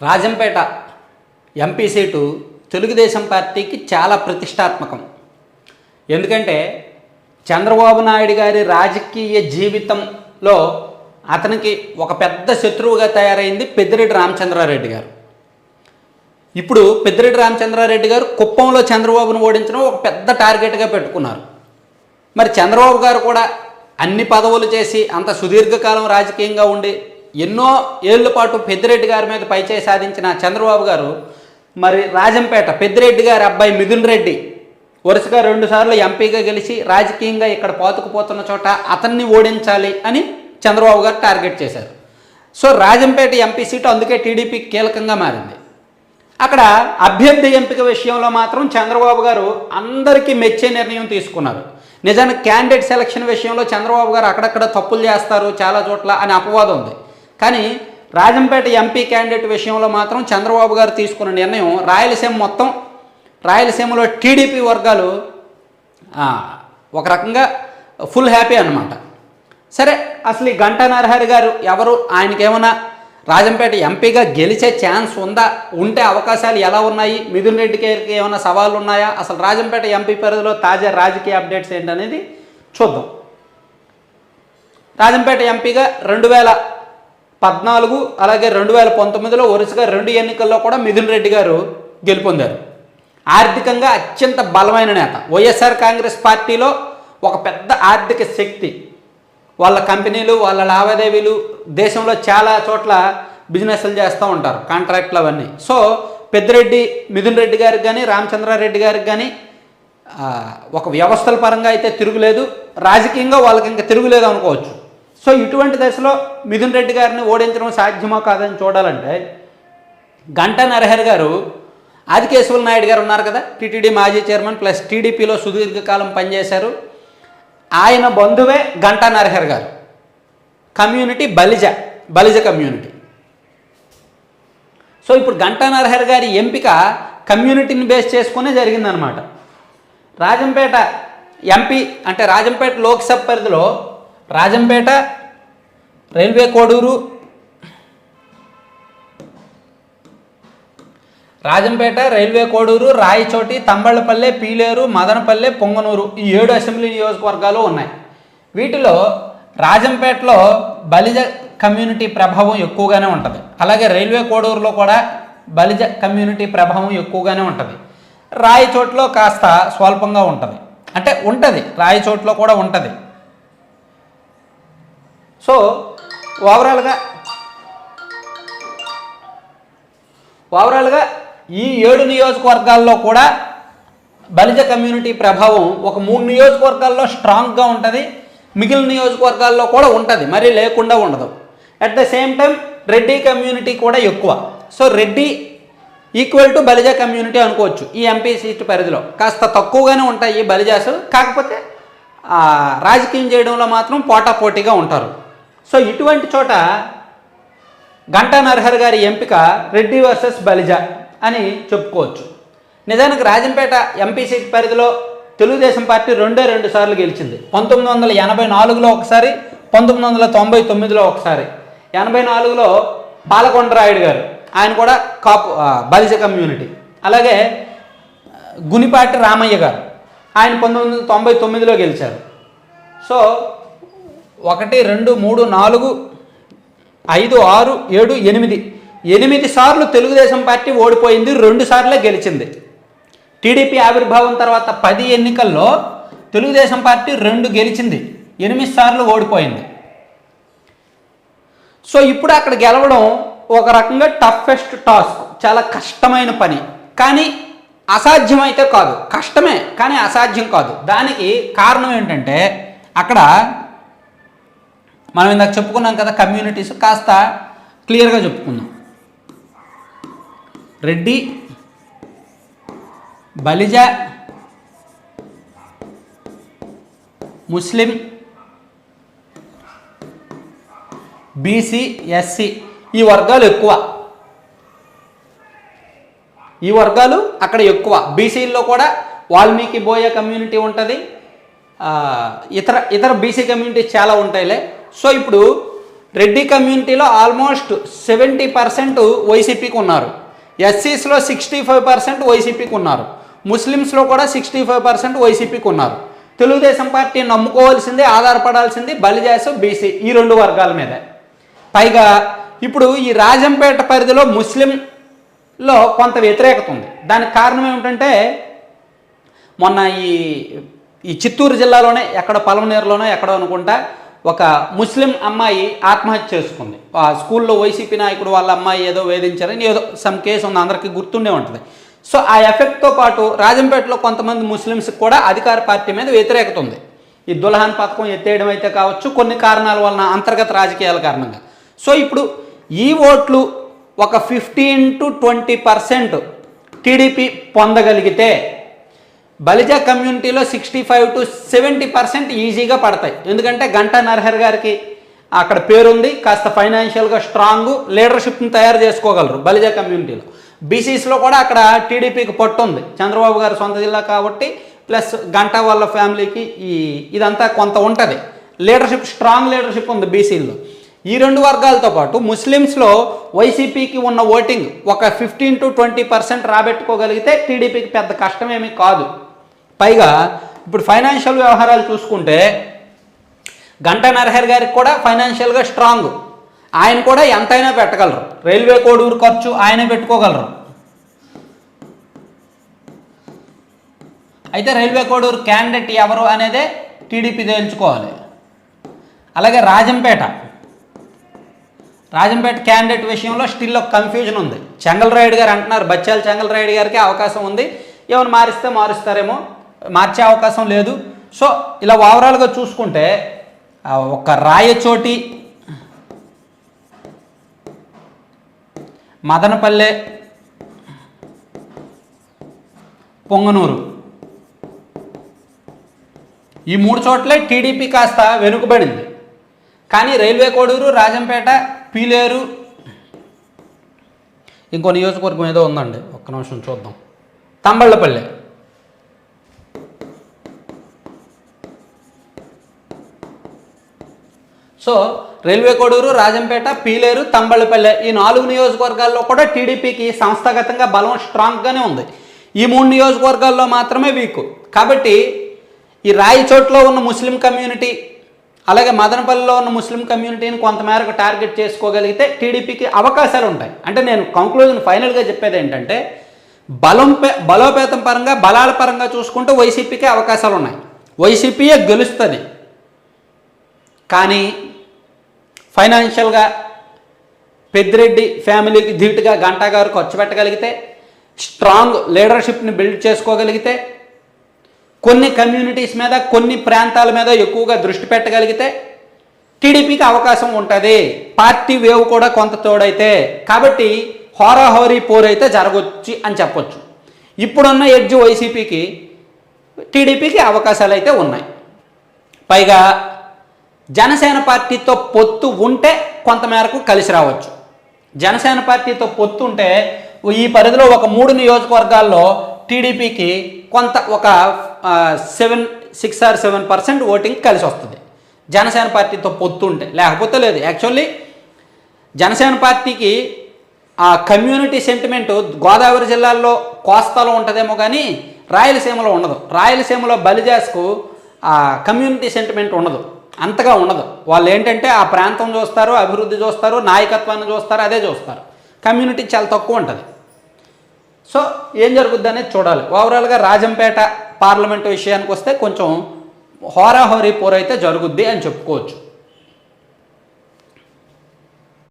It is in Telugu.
రాజంపేట ఎంపీ సీటు తెలుగుదేశం పార్టీకి చాలా ప్రతిష్టాత్మకం. ఎందుకంటే చంద్రబాబు నాయుడు గారి రాజకీయ జీవితంలో అతనికి ఒక పెద్ద శత్రువుగా తయారైంది పెద్దిరెడ్డి రామచంద్రారెడ్డి గారు. ఇప్పుడు పెద్దిరెడ్డి రామచంద్రారెడ్డి గారు కుప్పంలో చంద్రబాబును ఓడించడం ఒక పెద్ద టార్గెట్గా పెట్టుకున్నారు. మరి చంద్రబాబు గారు కూడా అన్ని పదవులు చేసి అంత సుదీర్ఘకాలం రాజకీయంగా ఉండి ఎన్నో ఏళ్ల పాటు పెద్దిరెడ్డి గారి మీద పైచేయి సాధించిన చంద్రబాబు గారు మరి రాజంపేట పెద్దిరెడ్డి గారి అబ్బాయి మిథున్ రెడ్డి వరుసగా 2 సార్లు ఎంపీగా గెలిచి రాజకీయంగా ఇక్కడ పాతుకుపోతున్న చోట అతన్ని ఓడించాలి అని చంద్రబాబు గారు టార్గెట్ చేశారు. సో రాజంపేట ఎంపీ సీటు అందుకే టీడీపీకి కీలకంగా మారింది. అక్కడ అభ్యర్థి ఎంపిక విషయంలో మాత్రం చంద్రబాబు గారు అందరికీ మెచ్చే నిర్ణయం తీసుకున్నారు. నిజానికి క్యాండిడేట్ సెలక్షన్ విషయంలో చంద్రబాబు గారు అక్కడక్కడ తప్పులు చేస్తారు చాలా చోట్ల అని అపవాదం ఉంది. కానీ రాజంపేట ఎంపీ క్యాండిడేట్ విషయంలో మాత్రం చంద్రబాబు గారు తీసుకున్న నిర్ణయం రాయలసీమలో టీడీపీ వర్గాలు ఒక రకంగా ఫుల్ హ్యాపీ అన్నమాట. సరే, అసలు ఈ గంటా నరహరి గారు ఎవరు, ఆయనకేమైనా రాజంపేట ఎంపీగా గెలిచే ఛాన్స్ ఉందా, ఉంటే అవకాశాలు ఎలా ఉన్నాయి, మిథున్ రెడ్డి గారికి ఏమైనా సవాళ్ళు ఉన్నాయా, అసలు రాజంపేట ఎంపీ పరిధిలో తాజా రాజకీయ అప్డేట్స్ ఏంటనేది చూద్దాం. రాజంపేట ఎంపీగా 2014 అలాగే 2019లో వరుసగా 2 ఎన్నికల్లో కూడా మిథున్ రెడ్డి గారు గెలుపొందారు. ఆర్థికంగా అత్యంత బలమైన నేత, వైఎస్ఆర్ కాంగ్రెస్ పార్టీలో ఒక పెద్ద ఆర్థిక శక్తి. వాళ్ళ కంపెనీలు, వాళ్ళ లావాదేవీలు దేశంలో చాలా చోట్ల బిజినెస్లు చేస్తూ ఉంటారు, కాంట్రాక్ట్లు అవన్నీ. సో పెద్దిరెడ్డి మిథున్ రెడ్డి గారికి కానీ రామచంద్రారెడ్డి గారికి కానీ ఒక వ్యవస్థల పరంగా అయితే తిరుగులేదు, రాజకీయంగా వాళ్ళకి ఇంకా తిరుగులేదు అనుకోవచ్చు. సో ఇటువంటి దశలో మిథున్ రెడ్డి గారిని ఓడించడం సాధ్యమో కాదని చూడాలంటే గంటా నరహరి గారు, ఆదికేశవులు నాయుడు గారు ఉన్నారు కదా, టీటీడీ మాజీ చైర్మన్ ప్లస్ టీడీపీలో సుదీర్ఘకాలం పనిచేశారు. ఆయన బంధువే గంటా నరహరి గారు. Community Balija community. సో ఇప్పుడు గంటా నరహరి గారి ఎంపిక కమ్యూనిటీని బేస్ చేసుకునే జరిగిందనమాట. రాజంపేట ఎంపీ అంటే రాజంపేట లోక్సభ పరిధిలో రాజంపేట, రైల్వే కోడూరు, రాయచోటి, తంబళ్ళపల్లె, పీలేరు, మదనపల్లె, పొంగనూరు ఈ 7 అసెంబ్లీ నియోజకవర్గాలు ఉన్నాయి. వీటిలో రాజంపేటలో బలిజ కమ్యూనిటీ ప్రభావం ఎక్కువగానే ఉంటుంది. అలాగే రైల్వే కోడూరులో కూడా బలిజ కమ్యూనిటీ ప్రభావం ఎక్కువగానే ఉంటుంది. రాయచోట్లో కాస్త స్వల్పంగా ఉంటుంది, అంటే ఉంటుంది, రాయచోట్లో కూడా ఉంటుంది. సో ఓవరాల్గా ఈ 7 నియోజకవర్గాల్లో కూడా బలిజ కమ్యూనిటీ ప్రభావం ఒక 3 నియోజకవర్గాల్లో స్ట్రాంగ్గా ఉంటుంది, మిగిలిన నియోజకవర్గాల్లో కూడా ఉంటుంది, మరి లేకుండా ఉండదు. At the same time Reddy community కూడా ఎక్కువ. So Reddy equal to Balija community అనుకోవచ్చు. ఈ ఎంపీ సీటు పరిధిలో కాస్త తక్కువగానే ఉంటాయి ఈ బలిజాసు, కాకపోతే రాజకీయం చేయడంలో మాత్రం పోటాపోటీగా ఉంటారు. సో ఇటువంటి చోట గంటా నరహరి గారి ఎంపిక రెడ్డి వర్సెస్ బలిజ అని చెప్పుకోవచ్చు. నిజానికి రాజంపేట ఎంపీ సీట్ పరిధిలో తెలుగుదేశం పార్టీ 2 సార్లు గెలిచింది. 1984లో ఒకసారి, 1999లో ఒకసారి. 84లో పాలకొండరాయుడు గారు, ఆయన కూడా బలిజ కమ్యూనిటీ. అలాగే గునిపాటి రామయ్య గారు, ఆయన 1999లో గెలిచారు. సో 1 2 3 4 5 6 7 8 సార్లు తెలుగుదేశం పార్టీ ఓడిపోయింది, 2 సార్లే గెలిచింది. టీడీపీ ఆవిర్భావం తర్వాత 10 ఎన్నికల్లో తెలుగుదేశం పార్టీ 2 గెలిచింది, 8 సార్లు ఓడిపోయింది. సో ఇప్పుడు అక్కడ గెలవడం ఒక రకంగా టఫెస్ట్ టాస్క్, చాలా కష్టమైన పని. కానీ అసాధ్యం అయితే కాదు, కష్టమే కానీ అసాధ్యం కాదు. దానికి కారణం ఏంటంటే అక్కడ మనం ఇందాక చెప్పుకున్నాం కదా, కమ్యూనిటీస్ కాస్త క్లియర్గా చెప్పుకుందాం. రెడ్డి, బలిజ, ముస్లిం, బీసీ, ఎస్సీ ఈ వర్గాలు ఎక్కువ. ఈ వర్గాలు అక్కడ ఎక్కువ. బీసీల్లో కూడా వాల్మీకి బోయ కమ్యూనిటీ ఉంటుంది, ఇతర బీసీ కమ్యూనిటీస్ చాలా ఉంటాయిలే. సో ఇప్పుడు రెడ్డి కమ్యూనిటీలో ఆల్మోస్ట్ 70% వైసీపీకి ఉన్నారు. ఎస్సీస్లో 65% వైసీపీకి ఉన్నారు. ముస్లిమ్స్లో కూడా 65% వైసీపీకి ఉన్నారు. తెలుగుదేశం పార్టీ నమ్ముకోవాల్సింది, ఆధారపడాల్సింది బలిజాస్, బీసీ ఈ 2 వర్గాల మీద. పైగా ఇప్పుడు ఈ రాజంపేట పరిధిలో ముస్లింలో కొంత వ్యతిరేకత ఉంది. దానికి కారణం ఏమిటంటే మొన్న ఈ చిత్తూరు జిల్లాలోనే ఎక్కడ పలమనేరులోనో ఎక్కడో అనుకుంటా ఒక ముస్లిం అమ్మాయి ఆత్మహత్య చేసుకుంది. ఆ స్కూల్లో వైసీపీ నాయకుడు వాళ్ళ అమ్మాయి ఏదో వేధించారని ఏదో సమ్ కేసు ఉంది, అందరికీ గుర్తుండే ఉంటుంది. సో ఆ ఎఫెక్ట్తో పాటు రాజంపేటలో కొంతమంది ముస్లిమ్స్కి కూడా అధికార పార్టీ మీద వ్యతిరేకత ఉంది. ఈ దుల్హాన్ పథకం ఎత్తేయడం అయితే కావచ్చు, కొన్ని కారణాల వలన అంతర్గత రాజకీయాల కారణంగా. సో ఇప్పుడు ఈ ఓట్లు ఒక 15 to 20% టీడీపీ పొందగలిగితే బలిజా కమ్యూనిటీలో 65 to 70% ఈజీగా పడతాయి. ఎందుకంటే గంటా నరహర్ గారికి అక్కడ పేరుంది, కాస్త ఫైనాన్షియల్గా స్ట్రాంగ్, లీడర్షిప్ని తయారు చేసుకోగలరు బలిజా కమ్యూనిటీలో. బీసీస్లో కూడా అక్కడ టీడీపీకి పట్టు ఉంది, చంద్రబాబు గారు సొంత జిల్లా కాబట్టి, ప్లస్ గంటా వాళ్ళ ఫ్యామిలీకి ఇదంతా కొంత ఉంటుంది, లీడర్షిప్ స్ట్రాంగ్ లీడర్షిప్ ఉంది బీసీల్లో. ఈ 2 వర్గాలతో పాటు ముస్లిమ్స్లో వైసీపీకి ఉన్న ఓటింగ్ ఒక 15 to 20% రాబెట్టుకోగలిగితే టీడీపీకి పెద్ద కష్టమేమీ కాదు. పైగా ఇప్పుడు ఫైనాన్షియల్ వ్యవహారాలు చూసుకుంటే గంటా నరహర్ గారికి కూడా ఫైనాన్షియల్గా స్ట్రాంగ్, ఆయన కూడా ఎంతైనా పెట్టగలరు. రైల్వే కోడూరు ఖర్చు ఆయనే పెట్టుకోగలరు. అయితే రైల్వే కోడూరు క్యాండిడేట్ ఎవరు అనేదే టీడీపీ తేల్చుకోవాలి. అలాగే రాజంపేట క్యాండిడేట్ విషయంలో స్టిల్ ఒక కన్ఫ్యూజన్ ఉంది. చెంగల్రాయుడు గారు అంటున్నారు, బచ్చాల చెంగల్రాయుడు గారికి అవకాశం ఉంది, ఏమైనా మారిస్తే మారుస్తారేమో, మార్చే అవకాశం లేదు. సో ఇలా ఓవరాల్గా చూసుకుంటే ఒక రాయచోటి, మదనపల్లె, పొంగనూరు ఈ 3 చోట్లే టీడీపీ కాస్త వెనుకబడింది. కానీ రైల్వే కోడూరు, రాజంపేట, పీలేరు, ఇంకో నియోజకవర్గం ఏదో ఉందండి, ఒక్క నిమిషం చూద్దాం, తంబళ్ళపల్లె, సో రైల్వే కోడూరు, రాజంపేట, పీలేరు, తంబళ్ళపల్లె ఈ 4 నియోజకవర్గాల్లో కూడా టీడీపీకి సంస్థాగతంగా బలం స్ట్రాంగ్గానే ఉంది. ఈ 3 నియోజకవర్గాల్లో మాత్రమే వీక్. కాబట్టి ఈ రాయచోట్లో ఉన్న ముస్లిం కమ్యూనిటీ, అలాగే మదనపల్లిలో ఉన్న ముస్లిం కమ్యూనిటీని కొంతమేరకు టార్గెట్ చేసుకోగలిగితే టీడీపీకి అవకాశాలు ఉంటాయి. అంటే నేను కంక్లూజన్ ఫైనల్గా చెప్పేది ఏంటంటే బలోపేతం పరంగా, బలాల పరంగా చూసుకుంటూ వైసీపీకి అవకాశాలు ఉన్నాయి. వైసీపీయే గెలుస్తుంది. కానీ ఫైనాన్షియల్గా పెద్దిరెడ్డి ఫ్యామిలీకి ధీటుగా గంటా గారు ఖర్చు పెట్టగలిగితే, స్ట్రాంగ్ లీడర్షిప్ని బిల్డ్ చేసుకోగలిగితే, కొన్ని కమ్యూనిటీస్ మీద, కొన్ని ప్రాంతాల మీద ఎక్కువగా దృష్టి పెట్టగలిగితే టీడీపీకి అవకాశం ఉంటుంది. పార్టీ వేవ్ కూడా కొంత తోడైతే. కాబట్టి హోరాహోరీ పోరైతే జరగొచ్చు అని చెప్పొచ్చు. ఇప్పుడున్న ఎడ్జ్ వైసీపీకి, టీడీపీకి అవకాశాలు అయితే ఉన్నాయి. పైగా జనసేన పార్టీతో పొత్తు ఉంటే కొంతమేరకు కలిసి రావచ్చు. జనసేన పార్టీతో పొత్తు ఉంటే ఈ పరిధిలో ఒక 3 నియోజకవర్గాల్లో టీడీపీకి కొంత ఒక 6 or 7% ఓటింగ్ కలిసి వస్తుంది జనసేన పార్టీతో పొత్తు ఉంటే. లేకపోతే లేదు. యాక్చువల్లీ జనసేన పార్టీకి ఆ కమ్యూనిటీ సెంటిమెంటు గోదావరి జిల్లాల్లో, కోస్తాలో ఉంటుందేమో కానీ రాయలసీమలో ఉండదు. రాయలసీమలో బలిజాస్కు ఆ కమ్యూనిటీ సెంటిమెంట్ ఉండదు, అంతగా ఉండదు. వాళ్ళు ఏంటంటే ఆ ప్రాంతం చూస్తారు, అభివృద్ధి చూస్తారు, నాయకత్వాన్ని చూస్తారు, అదే చూస్తారు. కమ్యూనిటీ చాలా తక్కువ ఉంటుంది. సో ఏం జరుగుద్ది అనేది చూడాలి. ఓవరాల్గా రాజంపేట పార్లమెంటు విషయానికి వస్తే కొంచెం హోరాహోరీ పోరైతే జరుగుద్ది అని చెప్పుకోవచ్చు.